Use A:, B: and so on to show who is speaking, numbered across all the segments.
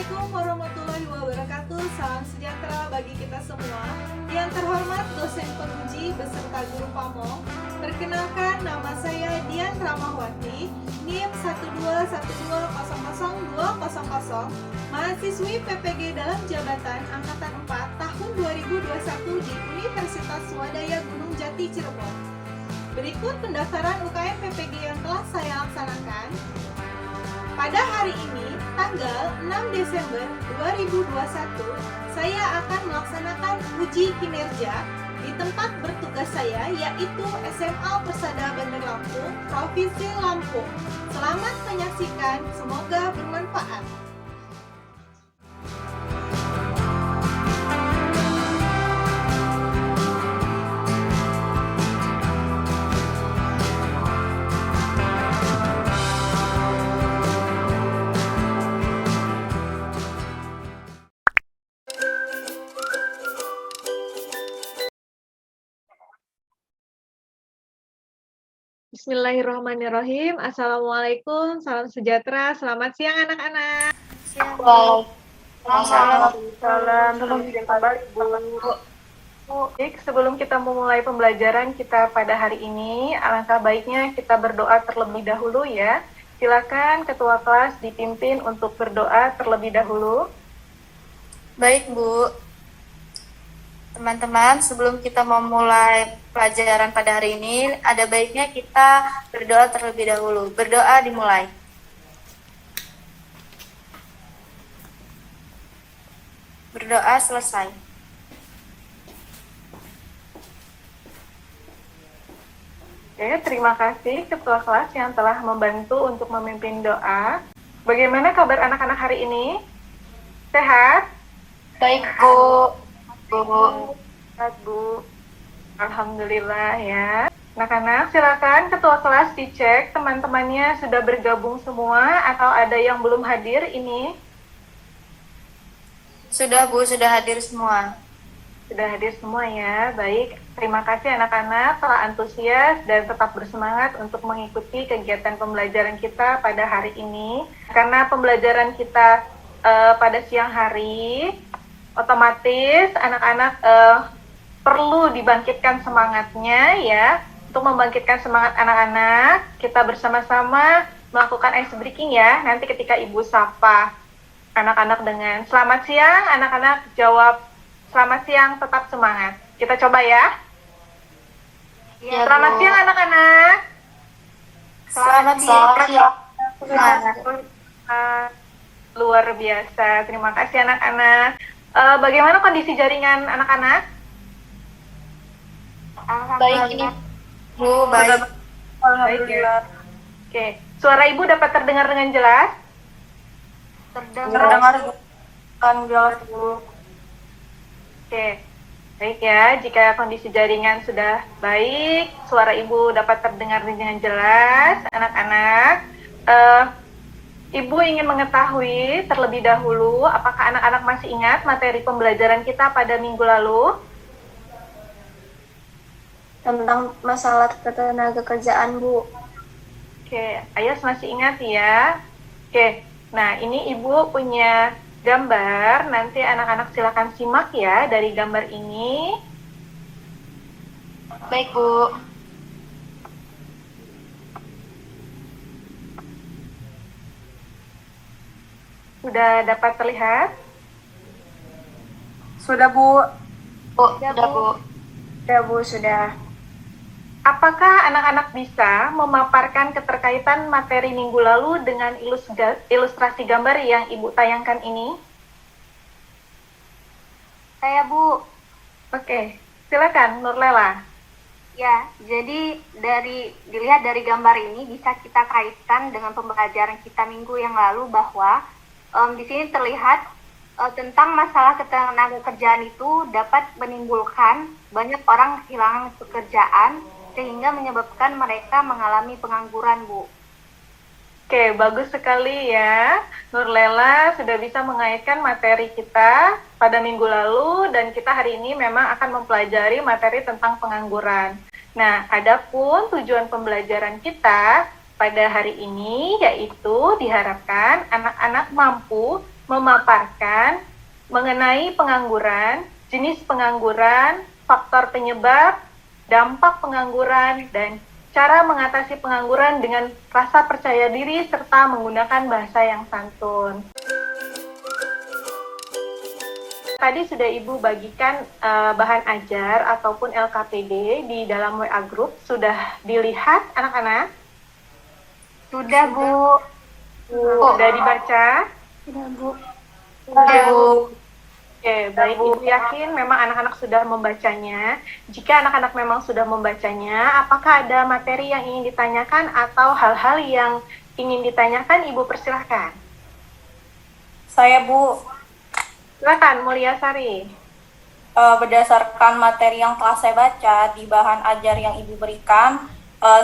A: Assalamualaikum warahmatullahi wabarakatuh. Salam sejahtera bagi kita semua. Yang terhormat dosen penguji beserta guru pamong. Perkenalkan, nama saya Dian Ramahwati, NIM 121200200, mahasiswi PPG dalam jabatan Angkatan 4 tahun 2021 di Universitas Swadaya Gunung Jati Cirebon. Berikut pendaftaran UKM PPG yang telah saya laksanakan. Pada hari ini, tanggal 6 Desember 2021, saya akan melaksanakan uji kinerja di tempat bertugas saya, yaitu SMA Persada Bandar Lampung, Provinsi Lampung. Selamat menyaksikan, semoga bermanfaat. Bismillahirrahmanirrahim. Assalamualaikum, salam sejahtera. Selamat siang anak-anak. Baik, sebelum kita memulai pembelajaran kita pada hari ini, alangkah baiknya kita berdoa terlebih dahulu ya. Silakan ketua kelas dipimpin untuk berdoa terlebih dahulu.
B: Baik, Bu. Teman-teman, sebelum kita memulai pelajaran pada hari ini, ada baiknya kita berdoa terlebih dahulu. Berdoa dimulai. Berdoa selesai.
A: Oke, terima kasih ketua kelas yang telah membantu untuk memimpin doa. Bagaimana kabar anak-anak hari ini? Sehat?
B: Baik, Bu.
A: Sehat, Bu. Alhamdulillah ya. Anak-anak, silakan ketua kelas dicek teman-temannya sudah bergabung semua atau ada yang belum hadir ini?
B: Sudah, Bu, sudah hadir semua.
A: Sudah hadir semua ya. Baik, terima kasih anak-anak telah antusias dan tetap bersemangat untuk mengikuti kegiatan pembelajaran kita pada hari ini. Karena pembelajaran kita pada siang hari, otomatis anak-anak perlu dibangkitkan semangatnya ya. Untuk membangkitkan semangat anak-anak, kita bersama-sama melakukan ice breaking ya. Nanti ketika Ibu sapa anak-anak dengan selamat siang, anak-anak jawab selamat siang, tetap semangat. Kita coba ya.
B: Ya,
A: Selamat
B: Bu.
A: siang anak-anak.
B: Selamat siang.
A: Luar biasa. Terima kasih anak-anak. Bagaimana kondisi jaringan anak-anak?
B: Baik ini, Bu. Baik.
A: Alhamdulillah. Oke, suara Ibu dapat terdengar dengan jelas?
B: Terdengar kan jelas, Bu.
A: Oke, baik ya. Jika kondisi jaringan sudah baik, suara Ibu dapat terdengar dengan jelas, anak-anak. Ibu ingin mengetahui terlebih dahulu, apakah anak-anak masih ingat materi pembelajaran kita pada minggu lalu?
B: Tentang masalah ketenaga kerjaan, Bu.
A: Oke, Ayas masih ingat ya? Oke, nah ini Ibu punya gambar, nanti anak-anak silakan simak ya dari gambar ini.
B: Baik, Bu.
A: Sudah dapat terlihat?
C: Sudah, Bu.
B: Sudah, Bu.
C: Ya, Bu, sudah.
A: Apakah anak-anak bisa memaparkan keterkaitan materi minggu lalu dengan ilustrasi gambar yang Ibu tayangkan ini?
D: Saya, Bu.
A: Oke, silakan Nurlela.
D: Ya, jadi dilihat dari gambar ini bisa kita kaitkan dengan pembelajaran kita minggu yang lalu bahwa di sini terlihat tentang masalah ketenaga kerjaan itu dapat menimbulkan banyak orang kehilangan pekerjaan sehingga menyebabkan mereka mengalami pengangguran, Bu.
A: Oke, bagus sekali ya. Nurlela sudah bisa mengaitkan materi kita pada minggu lalu dan kita hari ini memang akan mempelajari materi tentang pengangguran. Nah, adapun tujuan pembelajaran kita pada hari ini, yaitu diharapkan anak-anak mampu memaparkan mengenai pengangguran, jenis pengangguran, faktor penyebab, dampak pengangguran, dan cara mengatasi pengangguran dengan rasa percaya diri serta menggunakan bahasa yang santun. Tadi sudah Ibu bagikan bahan ajar ataupun LKPD di dalam WA Group. Sudah dilihat anak-anak?
D: Sudah, Bu.
A: Sudah dibaca?
C: Sudah, Bu.
A: Sudah, Bu. Oke, baik. Ibu yakin memang anak-anak sudah membacanya. Jika anak-anak memang sudah membacanya, apakah ada materi yang ingin ditanyakan atau hal-hal yang ingin ditanyakan? Ibu persilahkan.
B: Saya, Bu,
A: Silakan, Mulyasari.
B: berdasarkan materi yang telah saya baca di bahan ajar yang Ibu berikan,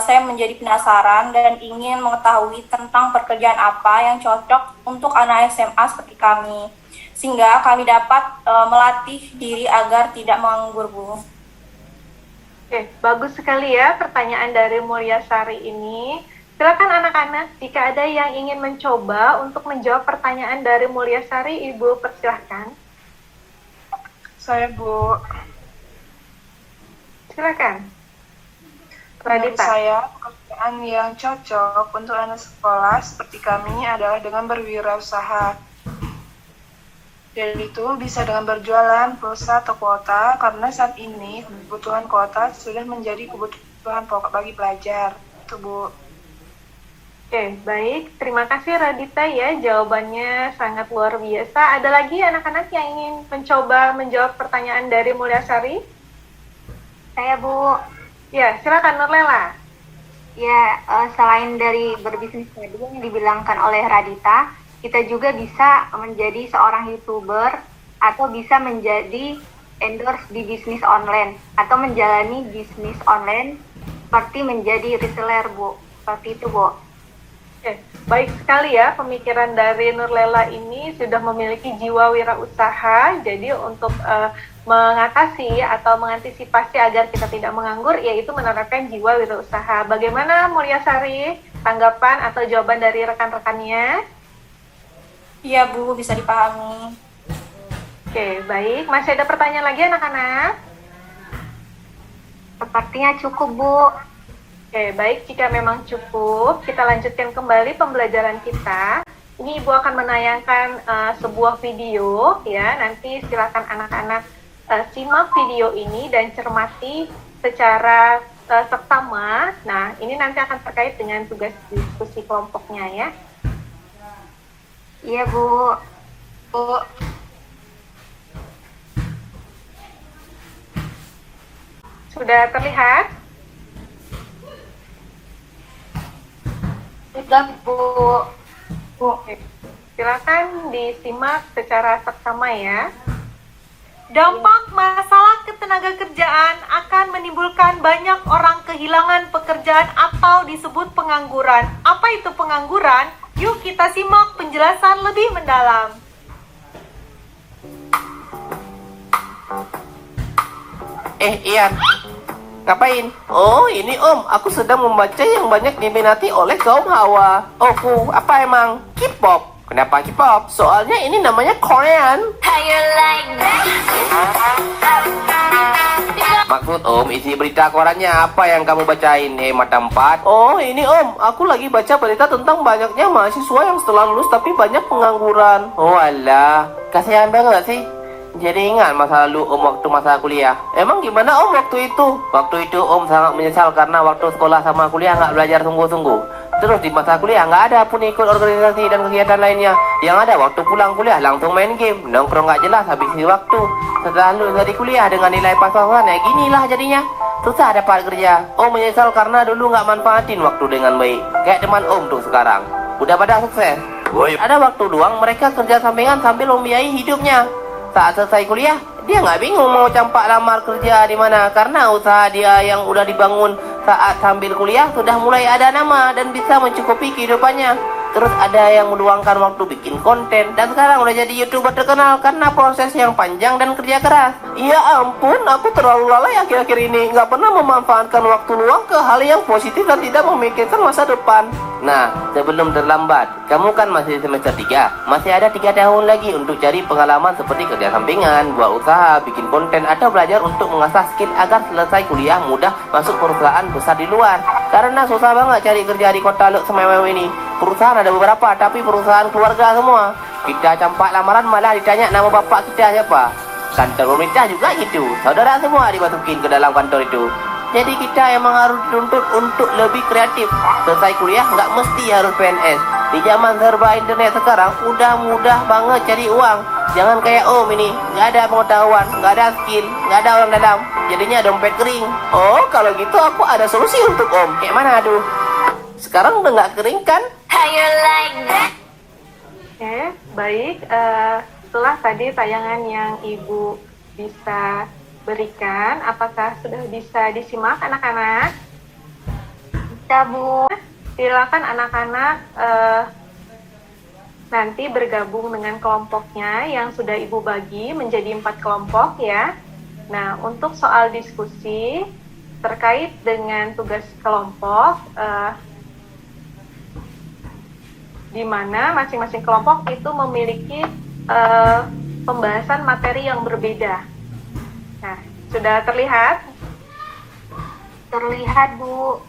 B: saya menjadi penasaran dan ingin mengetahui tentang pekerjaan apa yang cocok untuk anak SMA seperti kami, sehingga kami dapat melatih diri agar tidak menganggur, Bu.
A: Oke, bagus sekali ya pertanyaan dari Mulyasari ini. Silakan anak-anak, jika ada yang ingin mencoba untuk menjawab pertanyaan dari Mulyasari, Ibu persilahkan.
E: Saya, Bu.
A: Silakan.
E: Menurut
A: Radita.
E: saya, pekerjaan yang cocok untuk anak sekolah seperti kami adalah dengan berwirausaha. Dan itu bisa dengan berjualan pulsa atau kuota, karena saat ini kebutuhan kuota sudah menjadi kebutuhan pokok bagi pelajar. Itu, Bu.
A: Oke, baik. Terima kasih Radita ya, jawabannya sangat luar biasa. Ada lagi anak-anak yang ingin mencoba menjawab pertanyaan dari Mulyasari?
D: Saya, Bu.
A: Ya, silakan Nurlela.
D: Ya, selain dari berbisnis tadi yang dibilangkan oleh Radita, kita juga bisa menjadi seorang YouTuber atau bisa menjadi endorse di bisnis online atau menjalani bisnis online seperti menjadi reseller, Bu. Seperti itu, Bu.
A: Oke, baik sekali ya pemikiran dari Nurlela ini sudah memiliki jiwa wirausaha. Jadi untuk mengatasi atau mengantisipasi agar kita tidak menganggur, yaitu menerapkan jiwa wirausaha. Bagaimana Mulyasari, tanggapan atau jawaban dari rekan-rekannya?
B: Iya, Bu, bisa dipahami.
A: Oke, baik. Masih ada pertanyaan lagi anak-anak?
D: Sepertinya cukup, Bu.
A: Oke, baik. Jika memang cukup, kita lanjutkan kembali pembelajaran kita. Ini Ibu akan menayangkan sebuah video, ya. Nanti silakan anak-anak simak video ini dan cermati secara seksama. Nah, ini nanti akan terkait dengan tugas diskusi kelompoknya, ya.
D: Iya, Bu.
E: Bu.
A: Sudah terlihat?
B: Sudah, Bu.
A: Oke. Silakan disimak secara seksama ya. Dampak masalah ketenagakerjaan akan menimbulkan banyak orang kehilangan pekerjaan atau disebut pengangguran. Apa itu pengangguran? Yuk kita simak penjelasan lebih mendalam.
F: Ian, ngapain? Oh, ini Om, aku sedang membaca yang banyak diminati oleh kaum hawa. Oh, apa emang? K-pop. Kenapa K-pop? Soalnya ini namanya Korean. Maksud Om, isi berita korannya apa yang kamu bacain? Mata empat. Oh, ini Om, aku lagi baca berita tentang banyaknya mahasiswa yang setelah lulus tapi banyak pengangguran. Oh alah, kasihan banget sih. Jadi ingat masa lalu Om waktu masa kuliah. Emang gimana Om waktu itu? Waktu itu Om sangat menyesal karena waktu sekolah sama kuliah nggak belajar sungguh-sungguh. Terus di masa kuliah nggak ada pun ikut organisasi dan kegiatan lainnya. Yang ada waktu pulang kuliah langsung main game, nongkrong nggak jelas habis waktu. Setelah lulus dari kuliah dengan nilai pas-pasan ya ginilah jadinya. Susah dapat kerja. Om menyesal karena dulu nggak manfaatin waktu dengan baik. Kayak teman Om tuh sekarang. Udah pada sukses. Ada waktu luang mereka kerja sampingan sambil membiayai hidupnya. Saat selesai kuliah, dia nggak bingung mau campak lamar kerja di mana karena usaha dia yang udah dibangun saat sambil kuliah sudah mulai ada nama dan bisa mencukupi kehidupannya. terus ada yang meluangkan waktu bikin konten, dan sekarang udah jadi YouTuber terkenal karena proses yang panjang dan kerja keras. Ya ampun, aku terlalu lalai akhir-akhir ini, nggak pernah memanfaatkan waktu luang ke hal yang positif dan tidak memikirkan masa depan. Nah, sebelum terlambat, kamu kan masih semester 3, masih ada 3 tahun lagi untuk cari pengalaman seperti kerja sampingan, buat usaha, bikin konten, atau belajar untuk mengasah skill agar selesai kuliah mudah masuk perusahaan besar di luar. Karena susah banget cari kerja di kota Luk Semewew ini. Perusahaan ada beberapa, tapi perusahaan keluarga semua. Kita campak lamaran malah ditanya nama bapak kita siapa. Kantor pemerintah juga gitu, saudara semua dimasukin ke dalam kantor itu. Jadi kita emang harus dituntut untuk lebih kreatif. Selesai kuliah nggak mesti harus PNS. Di zaman serba internet sekarang udah mudah banget cari uang. Jangan kayak Om ini, nggak ada pengetahuan, nggak ada skill, nggak ada orang dalam. Jadinya dompet kering. Oh, kalau gitu aku ada solusi untuk Om. Kayak mana aduh? Sekarang udah nggak kering kan?
A: Oke, baik. Setelah tadi tayangan yang Ibu bisa berikan, apakah sudah bisa disimak anak-anak?
D: Bisa, Bu.
A: Silakan anak-anak nanti bergabung dengan kelompoknya yang sudah Ibu bagi menjadi 4 kelompok ya. Nah, untuk soal diskusi terkait dengan tugas kelompok, di mana masing-masing kelompok itu memiliki pembahasan materi yang berbeda. Nah, sudah terlihat?
D: Terlihat, Bu.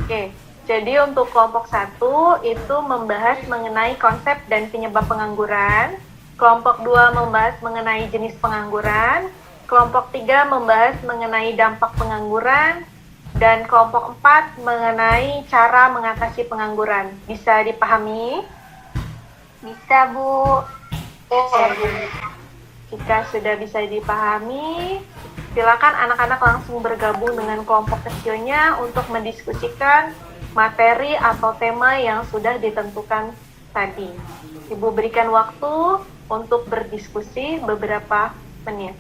A: Oke, jadi untuk kelompok 1 itu membahas mengenai konsep dan penyebab pengangguran. Kelompok 2 membahas mengenai jenis pengangguran. Kelompok 3 membahas mengenai dampak pengangguran. Dan kelompok 4 mengenai cara mengatasi pengangguran. Bisa dipahami?
D: Bisa, Bu.
A: Jika sudah bisa dipahami, silakan anak-anak langsung bergabung dengan kelompok kecilnya untuk mendiskusikan materi atau tema yang sudah ditentukan tadi. Ibu berikan waktu untuk berdiskusi beberapa menit.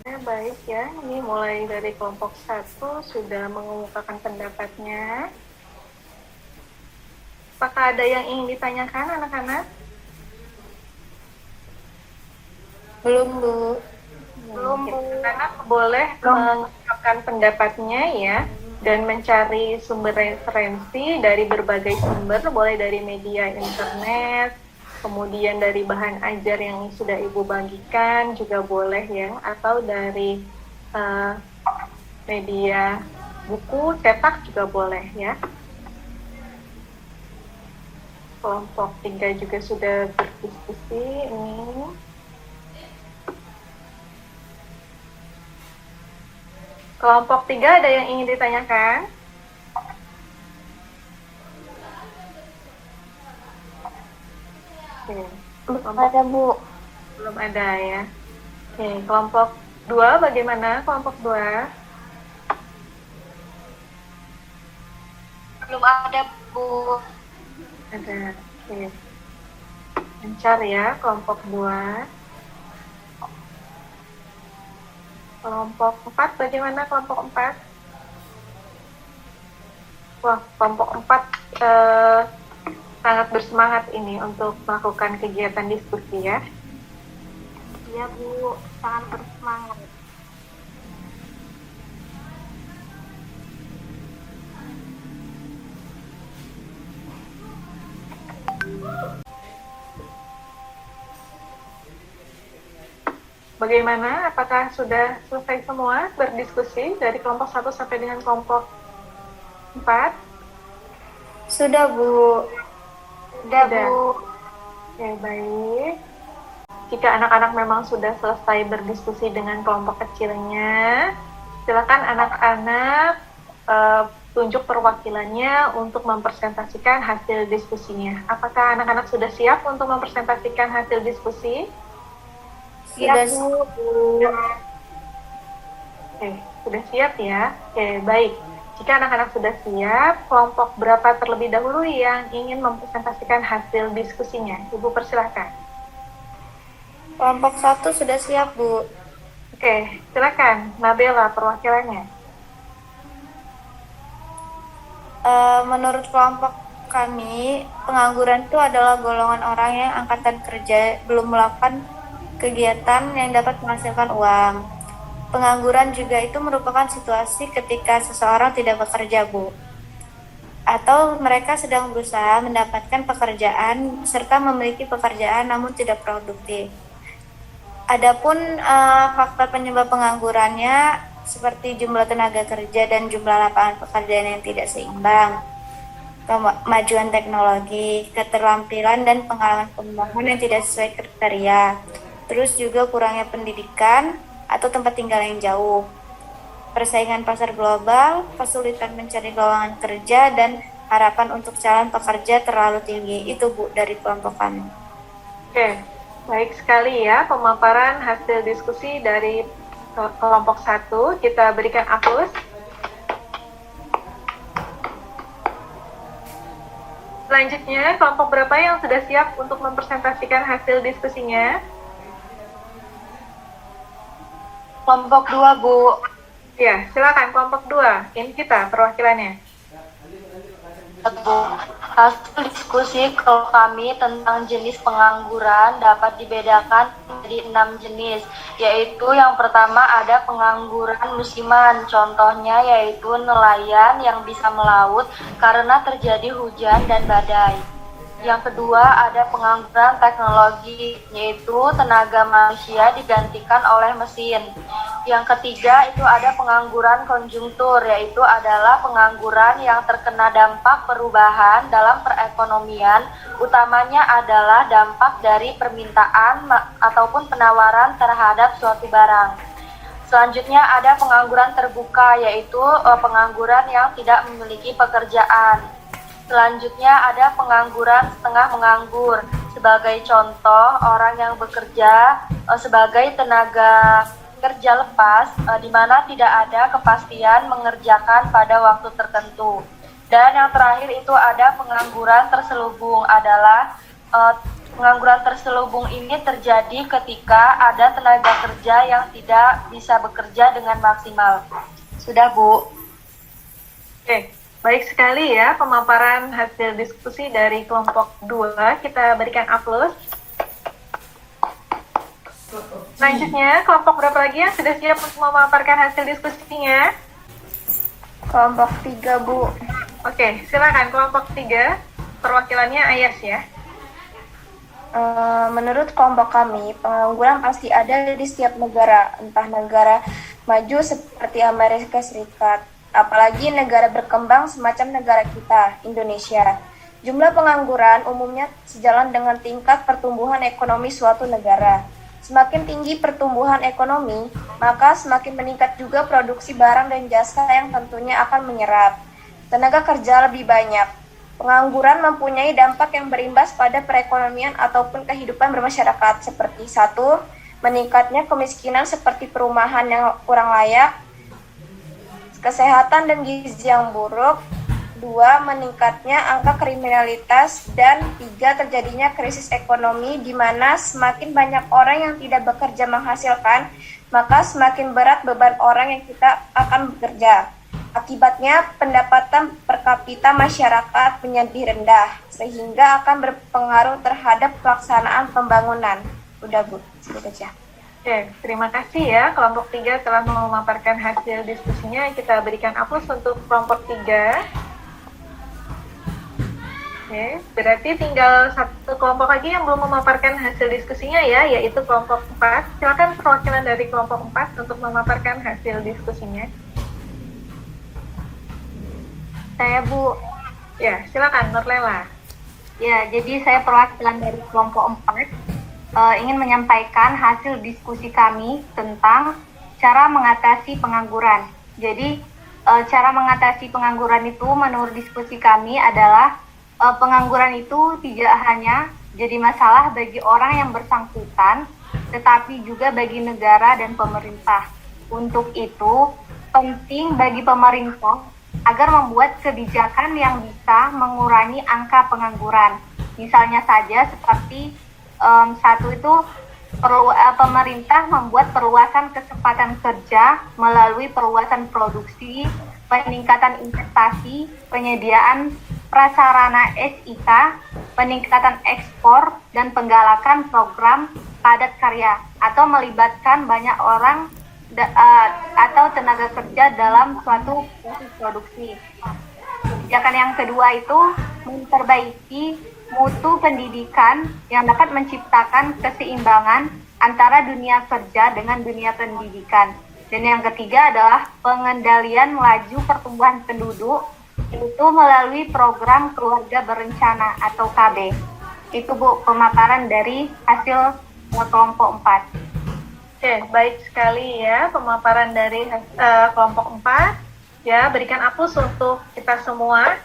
A: Baik ya, ini mulai dari kelompok 1 sudah mengemukakan pendapatnya. Apakah ada yang ingin ditanyakan anak-anak?
B: Belum, Bu.
D: Belum, Bu.
A: Anak-anak boleh mengungkapkan pendapatnya ya, dan mencari sumber referensi dari berbagai sumber, boleh dari media internet, kemudian dari bahan ajar yang sudah Ibu bagikan juga boleh ya, atau dari media buku cetak juga boleh ya. Kelompok 3 juga sudah berdiskusi ini. Kelompok 3 ada yang ingin ditanyakan? Oke.
D: Belum ada, Bu.
A: Belum ada ya. Oke, kelompok 2 bagaimana? Kelompok 2?
D: Belum ada, Bu.
A: Ada. Oke. Lancar ya kelompok 2. Kelompok 4 bagaimana kelompok 4? Wah, kelompok 4 sangat bersemangat ini untuk melakukan kegiatan diskusi ya.
D: Iya, Bu. Sangat bersemangat.
A: Bagaimana? Apakah sudah selesai semua berdiskusi dari kelompok 1 sampai dengan kelompok 4?
B: Sudah, Bu.
D: Sudah,
A: Sudah.
D: Bu.
A: Oke, baik. Jika anak-anak memang sudah selesai berdiskusi dengan kelompok kecilnya, silakan anak-anak tunjuk perwakilannya untuk mempresentasikan hasil diskusinya. Apakah anak-anak sudah siap untuk mempresentasikan hasil diskusi?
B: Sudah,
D: Bu.
A: Oke, sudah siap ya? Oke, baik. Jika anak-anak sudah siap, kelompok berapa terlebih dahulu yang ingin mempresentasikan hasil diskusinya? Ibu persilahkan.
B: Kelompok 1 sudah siap, Bu.
A: Oke, silakan. Nabila, perwakilannya.
B: Menurut kelompok
G: kami, pengangguran itu adalah golongan orang yang angkatan kerja belum melakukan kegiatan yang dapat menghasilkan uang. Pengangguran juga itu merupakan situasi ketika seseorang tidak bekerja, Bu. Atau mereka sedang berusaha mendapatkan pekerjaan serta memiliki pekerjaan namun tidak produktif. Adapun faktor penyebab penganggurannya seperti jumlah tenaga kerja dan jumlah lapangan pekerjaan yang tidak seimbang, kemajuan teknologi, keterampilan dan pengalaman pembangunan yang tidak sesuai kriteria, terus juga kurangnya pendidikan atau tempat tinggal yang jauh, persaingan pasar global, kesulitan mencari lowongan kerja, dan harapan untuk calon pekerja terlalu tinggi. Itu, Bu, dari kelompok kami.
A: Oke, baik sekali ya pemaparan hasil diskusi dari kelompok 1. Kita berikan aplaus. Selanjutnya, kelompok berapa yang sudah siap untuk mempresentasikan hasil diskusinya?
B: Kelompok 2, Bu.
A: Ya, silakan kelompok 2. Ini kita perwakilannya.
B: Bu, hasil diskusi kalau kami tentang jenis pengangguran dapat dibedakan menjadi 6 jenis, yaitu yang pertama ada pengangguran musiman, contohnya yaitu nelayan yang bisa melaut karena terjadi hujan dan badai. Yang kedua ada pengangguran teknologi, yaitu tenaga manusia digantikan oleh mesin. Yang ketiga itu ada pengangguran konjungtur, yaitu adalah pengangguran yang terkena dampak perubahan dalam perekonomian, utamanya adalah dampak dari permintaan ataupun penawaran terhadap suatu barang. Selanjutnya ada pengangguran terbuka, yaitu pengangguran yang tidak memiliki pekerjaan. Selanjutnya ada pengangguran setengah menganggur. Sebagai contoh, orang yang bekerja sebagai tenaga kerja lepas, di mana tidak ada kepastian mengerjakan pada waktu tertentu. Dan yang terakhir itu ada pengangguran terselubung, adalah pengangguran terselubung ini terjadi ketika ada tenaga kerja yang tidak bisa bekerja dengan maksimal. Sudah, Bu.
A: Oke. Baik sekali ya pemaparan hasil diskusi dari kelompok 2. Kita berikan aplaus. Selanjutnya, kelompok berapa lagi yang sudah siap untuk memaparkan hasil diskusinya?
C: Kelompok 3, Bu.
A: Oke, silakan kelompok 3. Perwakilannya Ayas ya.
C: Menurut kelompok kami, pengangguran pasti ada di setiap negara, entah negara maju seperti Amerika Serikat, apalagi negara berkembang semacam negara kita, Indonesia. Jumlah pengangguran umumnya sejalan dengan tingkat pertumbuhan ekonomi suatu negara. Semakin tinggi pertumbuhan ekonomi, maka semakin meningkat juga produksi barang dan jasa yang tentunya akan menyerap tenaga kerja lebih banyak. Pengangguran mempunyai dampak yang berimbas pada perekonomian ataupun kehidupan bermasyarakat seperti 1. Meningkatnya kemiskinan seperti perumahan yang kurang layak, kesehatan dan gizi yang buruk. 2. Meningkatnya angka kriminalitas. Dan 3. Terjadinya krisis ekonomi di mana semakin banyak orang yang tidak bekerja menghasilkan, maka semakin berat beban orang yang kita akan bekerja. Akibatnya pendapatan per kapita masyarakat menjadi rendah, sehingga akan berpengaruh terhadap pelaksanaan pembangunan. Udah, Bu, sudah aja.
A: Oke, terima kasih ya kelompok 3 telah memaparkan hasil diskusinya. Kita berikan aplaus untuk kelompok 3. Oke, berarti tinggal satu kelompok lagi yang belum memaparkan hasil diskusinya ya, yaitu kelompok 4. Silakan perwakilan dari kelompok 4 untuk memaparkan hasil diskusinya.
D: Saya, Bu.
A: Ya, silakan Nurlela.
D: Ya, jadi saya perwakilan dari kelompok 4. Ingin menyampaikan hasil diskusi kami tentang cara mengatasi pengangguran. Jadi, cara mengatasi pengangguran itu menurut diskusi kami adalah pengangguran itu tidak hanya jadi masalah bagi orang yang bersangkutan, tetapi juga bagi negara dan pemerintah. Untuk itu, penting bagi pemerintah agar membuat kebijakan yang bisa mengurangi angka pengangguran. Misalnya saja seperti satu itu pemerintah membuat perluasan kesempatan kerja melalui perluasan produksi, peningkatan investasi, penyediaan prasarana SIK, peningkatan ekspor, dan penggalakan program padat karya atau melibatkan banyak orang atau tenaga kerja dalam suatu proses produksi. Kebijakan yang kedua itu memperbaiki mutu pendidikan yang dapat menciptakan keseimbangan antara dunia kerja dengan dunia pendidikan. Dan yang ketiga adalah pengendalian laju pertumbuhan penduduk, itu melalui program keluarga berencana atau KB. Itu Bu, pemaparan dari hasil kelompok 4.
A: Oke, baik sekali ya pemaparan dari kelompok 4. Ya, berikan aplaus untuk kita semua.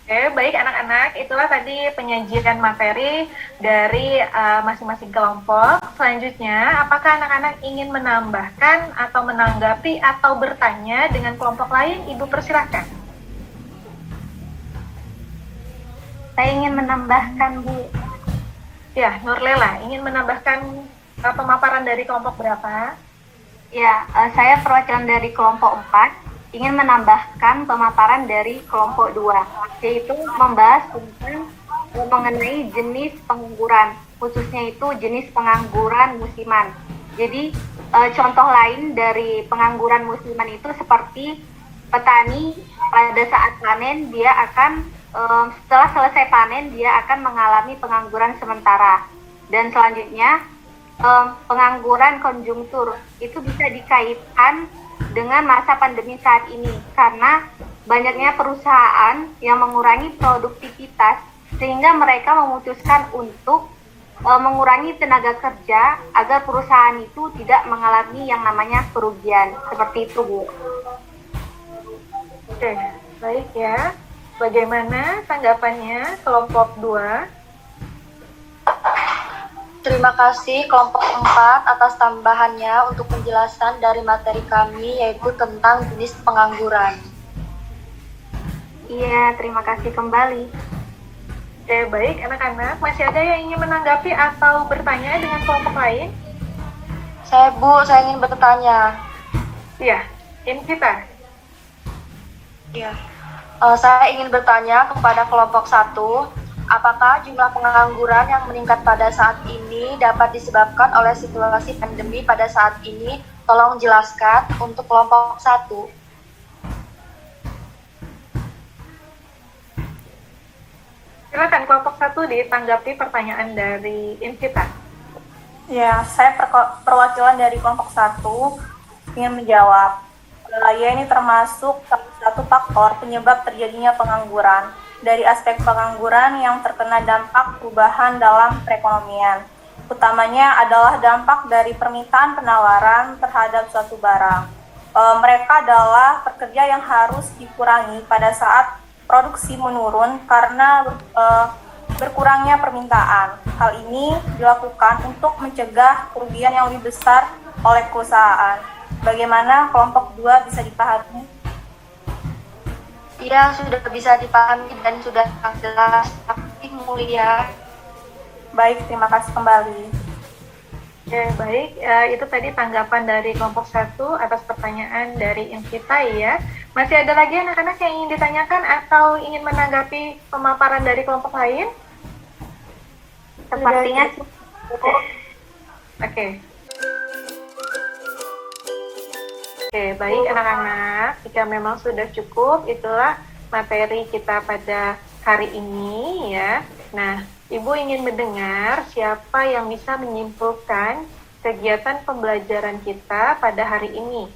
A: Oke, baik anak-anak, itulah tadi penyajian materi dari masing-masing kelompok. Selanjutnya, apakah anak-anak ingin menambahkan atau menanggapi atau bertanya dengan kelompok lain? Ibu persilahkan.
D: Saya ingin menambahkan, Bu.
A: Ya, Nurlela, ingin menambahkan pemaparan dari kelompok berapa?
D: Ya, saya perwakilan dari kelompok 4. Ingin menambahkan pemaparan dari kelompok 2, yaitu membahas tentang mengenai jenis pengangguran, khususnya itu jenis pengangguran musiman. Jadi contoh lain dari pengangguran musiman itu seperti petani pada saat panen dia akan setelah selesai panen dia akan mengalami pengangguran sementara. Dan selanjutnya pengangguran konjungtur itu bisa dikaitkan dengan masa pandemi saat ini karena banyaknya perusahaan yang mengurangi produktivitas sehingga mereka memutuskan untuk mengurangi tenaga kerja agar perusahaan itu tidak mengalami yang namanya kerugian. Seperti itu, Bu.
A: Oke, baik ya. Bagaimana tanggapannya kelompok 2?
C: Terima kasih kelompok 4 atas tambahannya untuk penjelasan dari materi kami yaitu tentang jenis pengangguran.
D: Iya, terima kasih kembali.
A: Oke, baik anak-anak. Masih ada yang ingin menanggapi atau bertanya dengan kelompok lain?
C: Saya ingin bertanya.
A: Iya, ini kita.
C: Ya. Saya ingin bertanya kepada kelompok 1. Apakah jumlah pengangguran yang meningkat pada saat ini dapat disebabkan oleh situasi pandemi pada saat ini? Tolong jelaskan untuk kelompok 1.
A: Silakan kelompok 1 ditanggapi pertanyaan dari Invita.
B: Ya, saya perwakilan dari kelompok 1 ingin menjawab. Ya, ini termasuk salah satu faktor penyebab terjadinya pengangguran. Dari aspek pengangguran yang terkena dampak perubahan dalam perekonomian. Utamanya adalah dampak dari permintaan penawaran terhadap suatu barang. Mereka adalah pekerja yang harus dikurangi pada saat produksi menurun karena berkurangnya permintaan. Hal ini dilakukan untuk mencegah kerugian yang lebih besar oleh perusahaan. Bagaimana kelompok 2 bisa dipahami?
C: Ya, sudah bisa dipahami dan sudah jelas. Tapi mulia.
B: Baik, terima kasih kembali.
A: Oke, baik. Itu tadi tanggapan dari kelompok 1 atas pertanyaan dari Invita ya. Masih ada lagi anak-anak yang ingin ditanyakan atau ingin menanggapi pemaparan dari kelompok lain?
D: Sepertinya
A: Oke. Oke, baik anak-anak. Jika memang sudah cukup, itulah materi kita pada hari ini ya. Nah, Ibu ingin mendengar siapa yang bisa menyimpulkan kegiatan pembelajaran kita pada hari ini.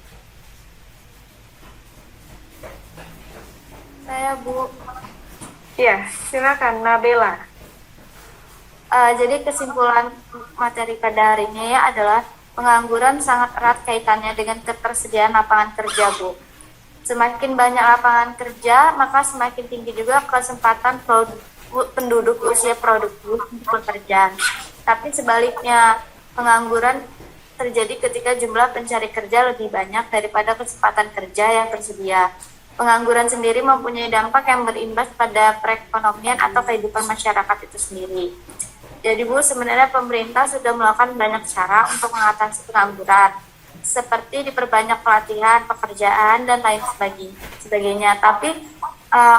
G: Saya, Bu.
A: Ya, silakan Nabela.
G: Jadi kesimpulan materi pada hari ini adalah pengangguran sangat erat kaitannya dengan ketersediaan lapangan kerja, Bu. Semakin banyak lapangan kerja, maka semakin tinggi juga kesempatan penduduk usia produktif untuk bekerja. Tapi sebaliknya, pengangguran terjadi ketika jumlah pencari kerja lebih banyak daripada kesempatan kerja yang tersedia. Pengangguran sendiri mempunyai dampak yang berimbas pada perekonomian atau kehidupan masyarakat itu sendiri. Jadi Bu, sebenarnya pemerintah sudah melakukan banyak cara untuk mengatasi pengangguran. seperti diperbanyak pelatihan, pekerjaan, dan lain sebagainya. Tapi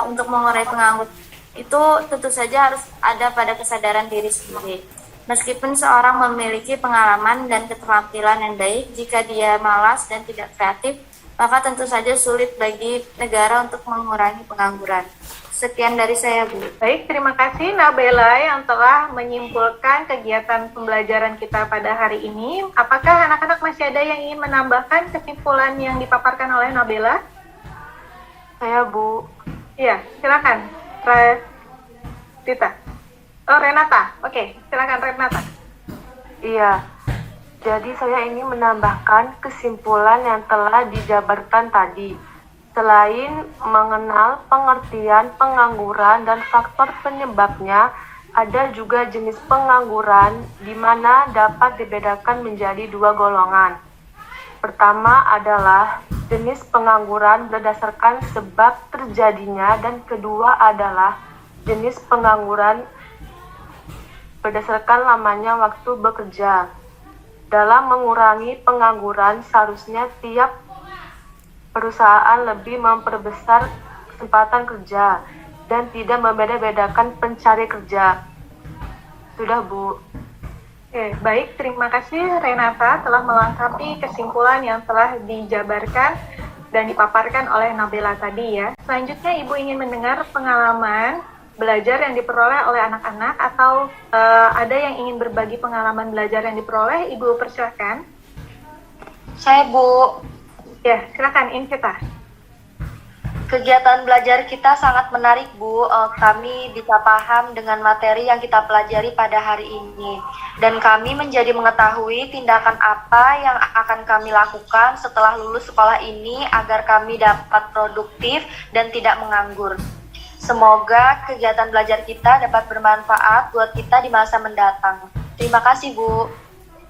G: untuk mengurai pengangguran itu tentu saja harus ada pada kesadaran diri sendiri. Meskipun seorang memiliki pengalaman dan keterampilan yang baik, jika dia malas dan tidak kreatif, maka tentu saja sulit bagi negara untuk mengurangi pengangguran. Sekian dari saya, Bu.
A: Baik, terima kasih Nabela yang telah menyimpulkan kegiatan pembelajaran kita pada hari ini. Apakah anak-anak masih ada yang ingin menambahkan kesimpulan yang dipaparkan oleh Nabela?
E: Saya, Bu.
A: Iya, silakan. Rita. Oh, Renata. Oke, silakan Renata.
E: Iya, jadi saya ingin menambahkan kesimpulan yang telah dijabarkan tadi. Selain mengenal pengertian pengangguran dan faktor penyebabnya, ada juga jenis pengangguran di mana dapat dibedakan menjadi dua golongan. Pertama adalah jenis pengangguran berdasarkan sebab terjadinya, dan kedua adalah jenis pengangguran berdasarkan lamanya waktu bekerja. Dalam mengurangi pengangguran, seharusnya tiap perusahaan lebih memperbesar kesempatan kerja dan tidak membeda-bedakan pencari kerja. Sudah, Bu.
A: Oke, baik. Terima kasih Renata telah melengkapi kesimpulan yang telah dijabarkan dan dipaparkan oleh Nabela tadi ya. Selanjutnya Ibu ingin mendengar pengalaman belajar yang diperoleh oleh anak-anak atau ada yang ingin berbagi pengalaman belajar yang diperoleh. Ibu persilakan.
C: Saya, Bu.
A: Ya, silakan Invita.
C: Kegiatan belajar kita sangat menarik, Bu. Kami bisa paham dengan materi yang kita pelajari pada hari ini. Dan kami menjadi mengetahui tindakan apa yang akan kami lakukan setelah lulus sekolah ini agar kami dapat produktif dan tidak menganggur. Semoga kegiatan belajar kita dapat bermanfaat buat kita di masa mendatang. Terima kasih, Bu.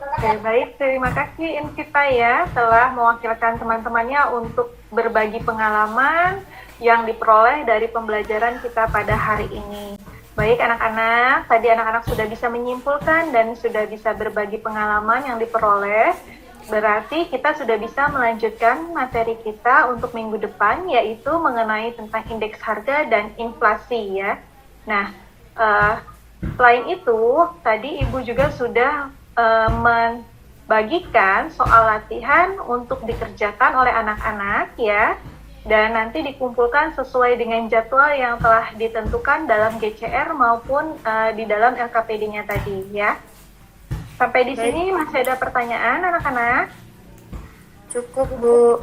A: Oke, baik. Terima kasih Invita ya telah mewakilkan teman-temannya untuk berbagi pengalaman yang diperoleh dari pembelajaran kita pada hari ini. Baik anak-anak, tadi anak-anak sudah bisa menyimpulkan dan sudah bisa berbagi pengalaman yang diperoleh. Berarti kita sudah bisa melanjutkan materi kita untuk minggu depan, yaitu mengenai tentang indeks harga dan inflasi ya. Nah, selain itu, tadi Ibu juga sudah membagikan soal latihan untuk dikerjakan oleh anak-anak ya, dan nanti dikumpulkan sesuai dengan jadwal yang telah ditentukan dalam GCR maupun di dalam LKPD-nya tadi ya. Sampai di sini masih ada pertanyaan anak-anak?
G: Cukup, Bu.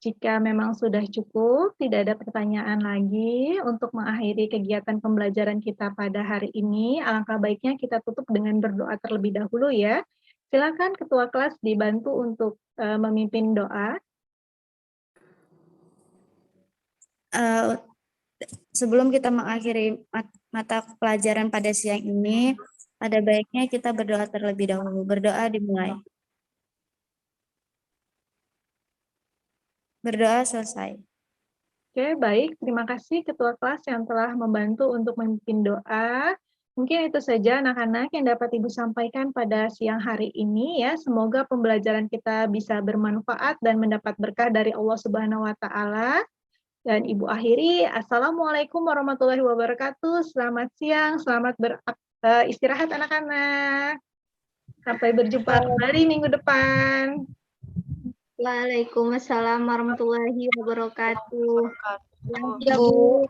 A: Jika memang sudah cukup, tidak ada pertanyaan lagi untuk mengakhiri kegiatan pembelajaran kita pada hari ini, alangkah baiknya kita tutup dengan berdoa terlebih dahulu ya. Silakan Ketua Kelas dibantu untuk memimpin doa.
G: Sebelum kita mengakhiri mata pelajaran pada siang ini, ada baiknya kita berdoa terlebih dahulu. Berdoa dimulai. Berdoa selesai.
A: Oke, baik. Terima kasih Ketua Kelas yang telah membantu untuk memimpin doa. Mungkin itu saja anak-anak yang dapat Ibu sampaikan pada siang hari ini ya. Semoga pembelajaran kita bisa bermanfaat dan mendapat berkah dari Allah Subhanahu wa taala. Dan Ibu akhiri, Assalamualaikum warahmatullahi wabarakatuh. Selamat siang, selamat beristirahat anak-anak. Sampai berjumpa kembali minggu depan.
D: Waalaikumsalam warahmatullahi wabarakatuh.
C: Bu.